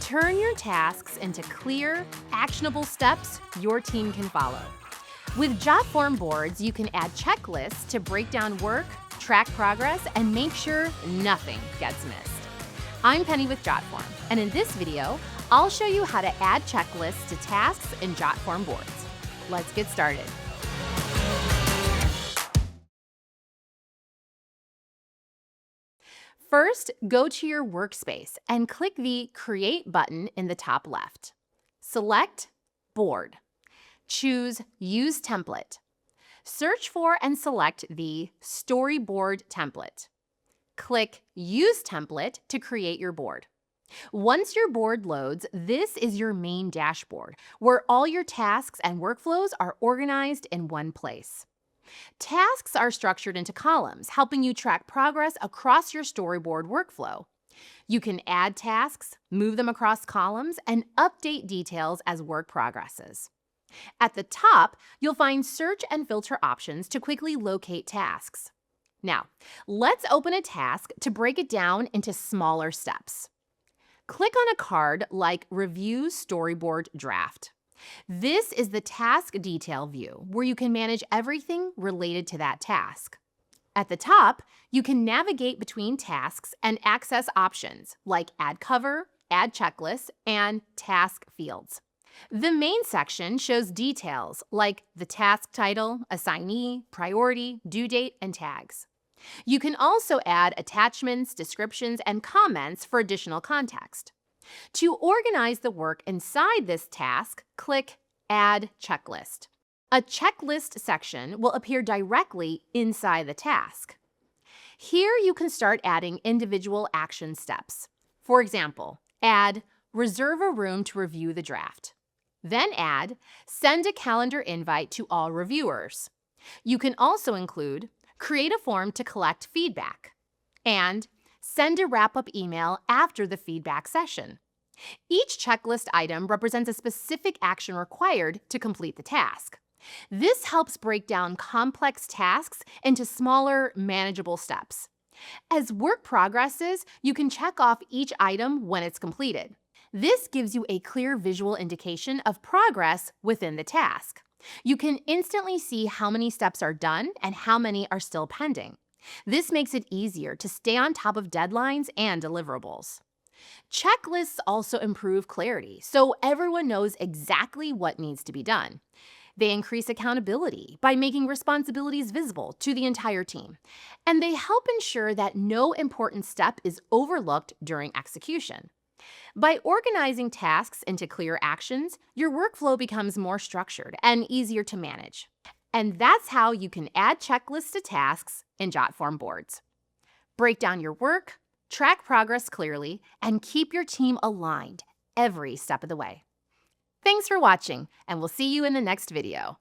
Turn your tasks into clear, actionable steps your team can follow. With Jotform Boards, you can add checklists to break down work, track progress, and make sure nothing gets missed. I'm Penny with Jotform, and in this video, I'll show you how to add checklists to tasks in Jotform Boards. Let's get started. First, go to your workspace and click the Create button in the top left. Select Board. Choose Use Template. Search for and select the Storyboard template. Click Use Template to create your board. Once your board loads, this is your main dashboard, where all your tasks and workflows are organized in one place. Tasks are structured into columns, helping you track progress across your storyboard workflow. You can add tasks, move them across columns, and update details as work progresses. At the top, you'll find search and filter options to quickly locate tasks. Now, let's open a task to break it down into smaller steps. Click on a card like Review Storyboard Draft. This is the task detail view where you can manage everything related to that task. At the top, you can navigate between tasks and access options like Add Cover, Add Checklist, and Task Fields. The main section shows details like the task title, assignee, priority, due date, and tags. You can also add attachments, descriptions, and comments for additional context. To organize the work inside this task, click Add Checklist. A checklist section will appear directly inside the task. Here you can start adding individual action steps. For example, add Reserve a room to review the draft. Then add Send a calendar invite to all reviewers. You can also include Create a form to collect feedback and Send a wrap-up email after the feedback session. Each checklist item represents a specific action required to complete the task. This helps break down complex tasks into smaller, manageable steps. As work progresses, you can check off each item when it's completed. This gives you a clear visual indication of progress within the task. You can instantly see how many steps are done and how many are still pending. This makes it easier to stay on top of deadlines and deliverables. Checklists also improve clarity, so everyone knows exactly what needs to be done. They increase accountability by making responsibilities visible to the entire team, and they help ensure that no important step is overlooked during execution. By organizing tasks into clear actions, your workflow becomes more structured and easier to manage. And that's how you can add checklists to tasks in Jotform Boards. Break down your work, track progress clearly, and keep your team aligned every step of the way. Thanks for watching, and we'll see you in the next video.